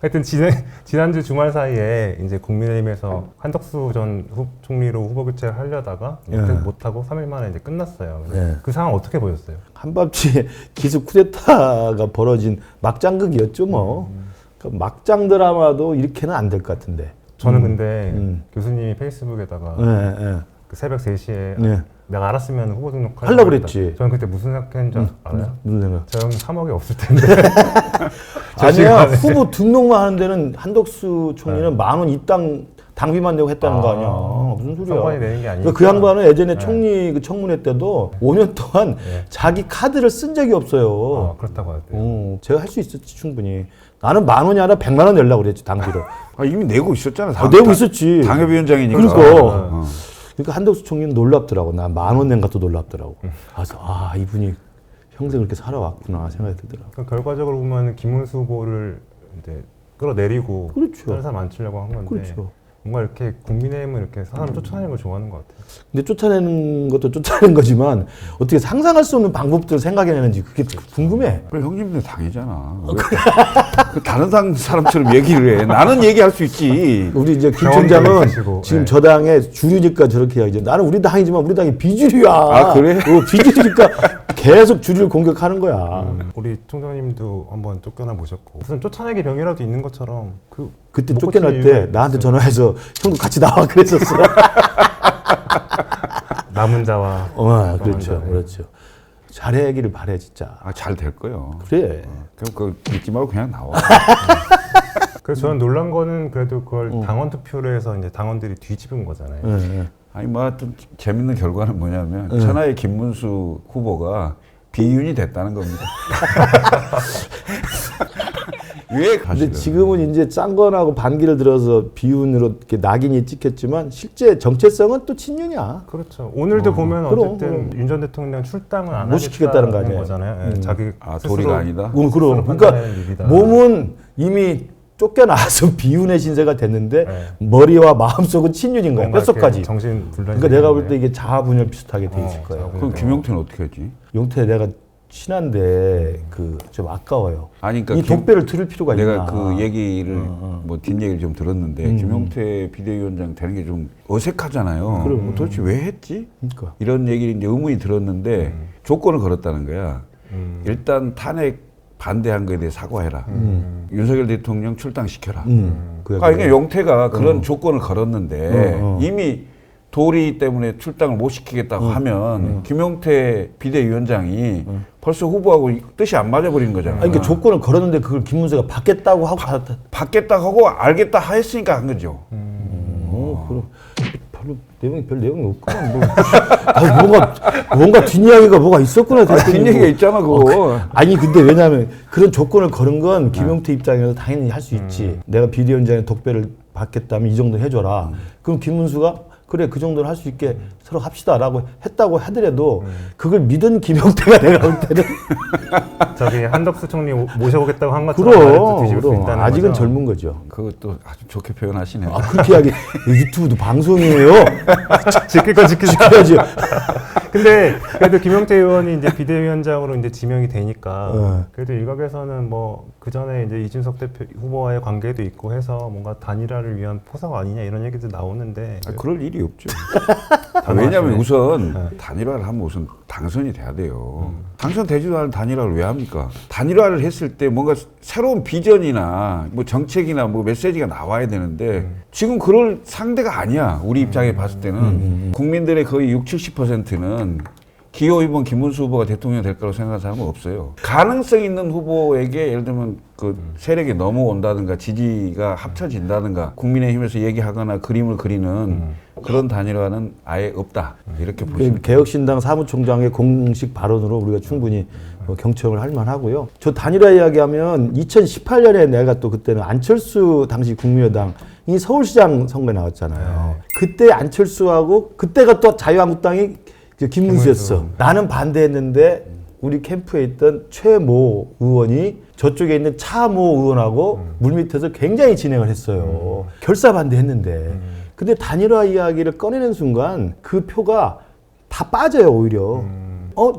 하여튼 지난주 주말 사이에 이제 국민의힘에서 한덕수 전 총리로 후보 교체를 하려다가 못하고 3일 만에 이제 끝났어요. 그 상황 어떻게 보셨어요? 한밤중에 기습 쿠데타가 벌어진 막장극이었죠 뭐. 그러니까 막장 드라마도 이렇게는 안 될 것 같은데. 저는 근데 교수님이 페이스북에다가 그 새벽 3시에 내가 알았으면 후보 등록하려고 그랬지. 저는 그때 무슨 생각했는지 알아요? 무슨 생각? 저 형이 3억이 없을 텐데. 아니야. 후보 등록만 하는 데는 한덕수 총리는 10,000원 입당 당비만 내고 했다는 거 아니야. 무슨 소리야. 상관이 되는 게 아니니까. 그 양반은 예전에 총리 그 청문회 때도 5년 동안 자기 카드를 쓴 적이 없어요. 그렇다고 하더라고요. 제가 할 수 있었지 충분히. 나는 10,000원이 아니라 100만 원 내려고 그랬지 당비로. 이미 내고 있었잖아. 내고 있었지. 당협위원장이니까. 그러니까 한덕수 총리는 놀랍더라고. 나 10,000원 낸 것도 놀랍더라고. 그래서 이분이 평생 그렇게 살아왔구나 생각이 들더라고. 그러니까 결과적으로 보면 김문수 후보를 이제 끌어내리고 그렇죠. 다른 사람 안 치려고 한 건데 그렇죠. 뭔가 이렇게 국민의힘은 이렇게 사람 쫓아내는 걸 좋아하는 것 같아요. 근데 쫓아내는 것도 쫓아내는 거지만 어떻게 상상할 수 없는 방법들을 생각해내는지 그게 궁금해. 그래, 형님들 당이잖아. 그 다른 당 사람처럼 얘기를 해. 나는 얘기할 수 있지. 우리 이제 김 총장은 있으시고, 지금 저 당의 주류니까 저렇게 해야지. 나는 우리 당이지만 우리 당이 비주류야. 그래? 비주류니까 계속 주류를 공격하는 거야. 우리 총장님도 한번 쫓겨나 보셨고 무슨 쫓아내기 병이라도 있는 것처럼 그때 쫓겨날 때 나한테 전화해서 형도 같이 나와 그랬었어. 남은 자와 그렇죠. 잘하기를 바래 진짜. 잘 될 거요. 그래. 그럼 믿지 말고 그냥 나와. 그래서 저는 놀란 거는 그래도 그걸 당원 투표를 해서 이제 당원들이 뒤집은 거잖아요. 좀 재밌는 결과는 뭐냐면 천하의 김문수 후보가 비윤이 됐다는 겁니다. 왜 근데 지금은 이제 쌍권하고 반기를 들어서 비윤으로 이렇게 낙인이 찍혔지만 실제 정체성은 또 친윤이야. 그렇죠. 오늘도 보면 어쨌든 윤 전 대통령 출당은 안 못 시키겠다는 거 아니에요. 거잖아요. 자기 도리가 아니다. 그럼 그러니까 몸은 이미 쫓겨나서 비윤의 신세가 됐는데 머리와 마음속은 친윤인 거야. 뼛속까지. 정신 불란. 그러니까 내가 볼 때 이게 자아분열 비슷하게 돼 있을 거야. 그럼 김용태는 어떻게 했지? 용태 내가 친한데 좀 아까워요. 그러니까 이 독배를 들을 필요가 있나? 내가 그 얘기를 뒷얘기를 좀 들었는데 김용태 비대위원장 되는 게 좀 어색하잖아요. 그럼 도대체 왜 했지? 그러니까. 이런 얘기를 이제 의문이 들었는데 조건을 걸었다는 거야. 일단 탄핵 반대한 거에 대해 사과해라. 윤석열 대통령 출당시켜라. 그러니까 용태가 그런 조건을 걸었는데 이미 도리 때문에 출당을 못 시키겠다고 하면 김용태 비대위원장이 벌써 후보하고 뜻이 안 맞아버린 거잖아. 그러니까 조건을 걸었는데 그걸 김문수가 받겠다고 하고 받겠다 하고 알겠다 했으니까 한 거죠. 그럼 별 내용이 없구만. 뭔가 뒷이야기가 뭐가 있었구나. 뒷얘기가 있잖아 그거. 아니 근데 왜냐하면 그런 조건을 걸은 건 김용태 입장에서 당연히 할 수 있지. 내가 비대위원장의 독배를 받겠다면 이 정도 해줘라. 그럼 김문수가 그래 그 정도는 할 수 있게 서로 합시다라고 했다고 하더라도 그걸 믿은 김용태가 내가 볼 때는 저기 한덕수 총리 모셔오겠다고 한 것처럼 뒤집을 수 있다는 아직은 거죠. 젊은 거죠. 그것도 아주 좋게 표현하시네. 그렇게 이야기 유튜브도 방송이에요. 지킬 건 지켜야지. 근데 그래도 김용태 의원이 이제 비대위원장으로 이제 지명이 되니까 그래도 일각에서는 뭐 그 전에 이제 이준석 대표 후보와의 관계도 있고 해서 뭔가 단일화를 위한 포석 아니냐 이런 얘기도 나오는데 그럴 일이 없죠. 왜냐하면 우선 단일화를 하면 우선 당선이 돼야 돼요. 당선되지도 않은 단일화를 왜 합니까? 단일화를 했을 때 뭔가 새로운 비전이나 뭐 정책이나 뭐 메시지가 나와야 되는데 지금 그럴 상대가 아니야. 우리 입장에 봤을 때는 국민들의 거의 60-70%는 기호 2번 김문수 후보가 대통령 될 거라고 생각하는 사람은 없어요. 가능성 있는 후보에게 예를 들면 그 세력이 넘어온다든가 지지가 합쳐진다든가 국민의힘에서 얘기하거나 그림을 그리는 그런 단일화는 아예 없다. 이렇게 보시면 개혁신당 사무총장의 공식 발언으로 우리가 충분히 경청을 할 만하고요. 저 단일화 이야기하면 2018년에 내가 또 그때는 안철수 당시 국민의당 이 서울시장 선거에 나왔잖아요. 그때 안철수하고 그때가 또 자유한국당이 김문수였어. 나는 반대했는데 우리 캠프에 있던 최모 의원이 저쪽에 있는 차모 의원하고 물밑에서 굉장히 진행을 했어요. 결사 반대했는데. 근데 단일화 이야기를 꺼내는 순간 그 표가 다 빠져요 오히려.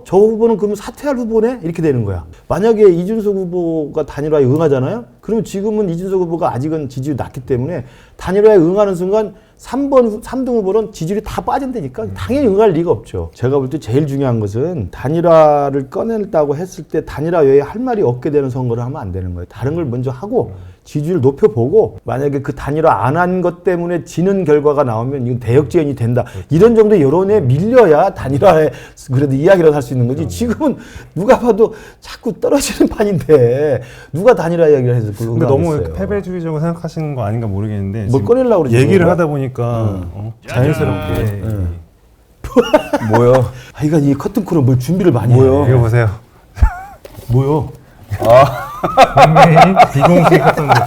저 후보는 그러면 사퇴할 후보네? 이렇게 되는 거야. 만약에 이준석 후보가 단일화에 응하잖아요? 그러면 지금은 이준석 후보가 아직은 지지율이 낮기 때문에 단일화에 응하는 순간 3등 후보는 지지율이 다 빠진다니까 당연히 응할 리가 없죠. 제가 볼 때 제일 중요한 것은 단일화를 꺼낸다고 했을 때 단일화 외에 할 말이 없게 되는 선거를 하면 안 되는 거예요. 다른 걸 먼저 하고 지지율 높여보고 만약에 그 단일화 안 한 것 때문에 지는 결과가 나오면 이건 대역죄인이 된다. 이런 정도의 여론에 밀려야 단일화에 그래도 이야기를 할 수 있는 거지. 지금은 누가 봐도 자꾸 떨어지는 판인데 누가 단일화 이야기를 해서 그걸 근데 너무 응하겠어요. 패배주의적으로 생각하시는 거 아닌가 모르겠는데 뭘 지금 꺼내려고 그러지? 얘기를 뭐가? 하다 보니까 자연스럽게 뭐요? 하여간 이 커튼콜은 뭘 준비를 많이 해. 이거 보세요. 뭐요? 국민의힘 비공식 협상대표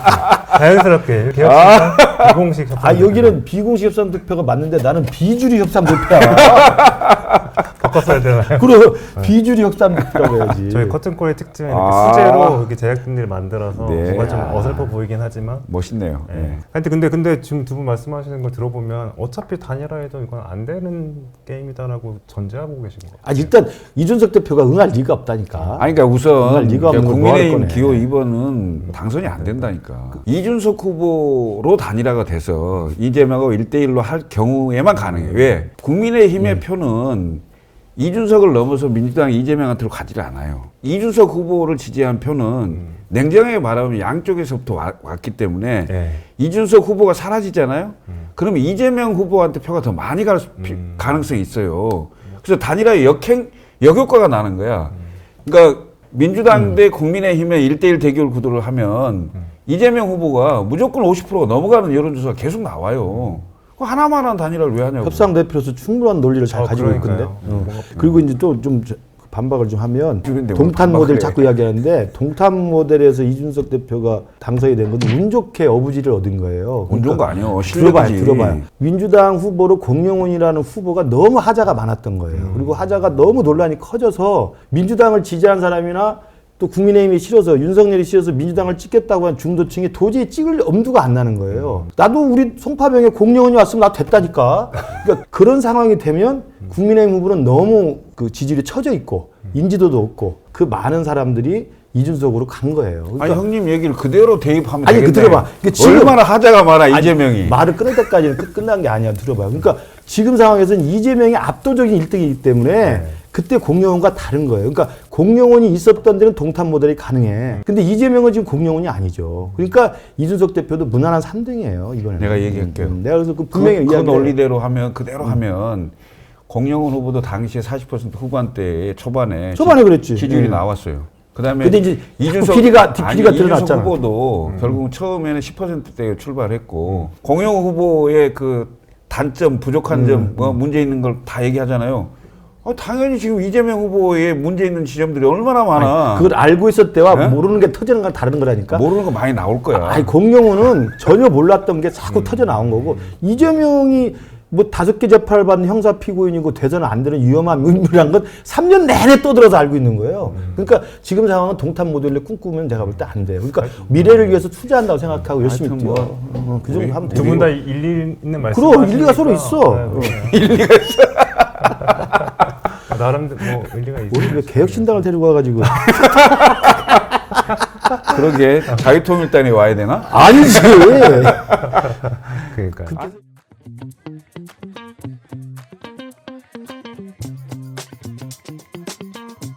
자연스럽게 개혁신당 비공식 협상대표 여기는 비공식 협상 득표가 맞는데 나는 비주류 협상 득표야. 바꿨어야 되나요? 그럼 비주류 협상 득표라고 해야지. 저희 커튼콜의 특징은 이렇게 수제로 이렇게 제작진들이 만들어서 네. 뭔가 좀 어설퍼 보이긴 하지만 멋있네요. 네. 근데 지금 두 분 말씀하시는 걸 들어보면 어차피 단일화해도 이건 안 되는 게임이다라고 전제하고 계신 거예요. 일단 이준석 대표가 응할 리가 없다니까. 아니 그러니까 우선 리가 없는 걸 뭐하러 국민의힘 꺼내. 기호 2번은 당선이 안 된다니까. 이준석 후보로 단일화가 돼서 이재명하고 1대1로 할 경우에만 가능해요. 왜? 국민의힘의 표는 이준석을 넘어서 민주당 이재명한테로 가지를 않아요. 이준석 후보를 지지한 표는 냉정하게 말하면 양쪽에서부터 왔기 때문에 네. 이준석 후보가 사라지잖아요. 그러면 이재명 후보한테 표가 더 많이 갈 가능성이 있어요. 그래서 단일화의 역효과가 나는 거야. 그러니까 민주당 대 국민의힘의 1대1 대결 구도를 하면 이재명 후보가 무조건 50%가 넘어가는 여론조사가 계속 나와요. 하나만한 단일화를 왜 하냐고. 협상 대표로서 충분한 논리를 잘 가지고 있는데. 그리고 이제 또 좀 반박을 좀 하면 그런데 동탄 뭐 모델 반박을 자꾸 이야기하는데 동탄 모델에서 이준석 대표가 당선이 된 것은 운 좋게 어부지를 얻은 거예요. 운 좋은 거 아니에요. 들어봐요, 실력이지. 들어봐요. 민주당 후보로 공영훈이라는 후보가 너무 하자가 많았던 거예요. 그리고 하자가 너무 논란이 커져서 민주당을 지지한 사람이나 또 국민의힘이 싫어서 윤석열이 싫어서 민주당을 찍겠다고 한 중도층이 도저히 찍을 엄두가 안 나는 거예요. 나도 우리 송파병에 공영훈이 왔으면 나도 됐다니까. 그러니까 그런 상황이 되면 국민의힘 후보는 너무 그 지지율이 처져 있고 인지도도 없고 그 많은 사람들이 이준석으로 간 거예요. 그러니까 아니 형님 얘기를 그대로 대입하면 아니, 되겠네. 들어봐. 지금 얼마나 하자가 많아 이재명이. 말을 끊을 때까지는 끝난 게 아니야. 들어봐요. 그러니까 지금 상황에서는 이재명이 압도적인 1등이기 때문에 그때 공영훈과 다른 거예요. 그러니까 공영훈이 있었던 데는 동탄 모델이 가능해. 근데 이재명은 지금 공영훈이 아니죠. 그러니까 이준석 대표도 무난한 3등이에요. 이번에. 내가 얘기할게요. 내가 그래서 그 분명히 그 이야기해. 논리대로 하면 그대로 하면 공영훈 후보도 당시에 40% 후반대 초반에 그랬지. 지지율이 나왔어요. 그다음에 근데 이제 이준석 비리가 이준석 드러났잖아. 후보도 결국 처음에는 10%대에 출발했고 공영훈 후보의 그 단점, 부족한 점, 문제 있는 걸 다 얘기하잖아요. 당연히 지금 이재명 후보의 문제 있는 지점들이 얼마나 많아. 그걸 알고 있었대와 네? 모르는 게 터지는 건 다른 거라니까. 모르는 거 많이 나올 거야. 공영훈은 전혀 몰랐던 게 자꾸 터져 나온 거고 이재명이 뭐 5개 재판을 받는 형사 피고인이고 돼서는 안 되는 위험한 인물이란 건 3년 내내 떠들어서 알고 있는 거예요. 그러니까 지금 상황은 동탄 모델을 꿈꾸면 제가 볼 때 안 돼요. 그러니까 미래를 위해서 투자한다고 생각하고 열심히 하여튼 뛰어. 뭐 그 정도 하면 두 돼요. 분 다 일리 있는 말씀. 그럼 일리가 서로 있어. 일리가 있어. 나름대로 뭐 일리가 있어. 우리 왜 개혁신당을 데리고 와가지고 그러게 자유통일당에 와야 되나? 아니지. 그러니까.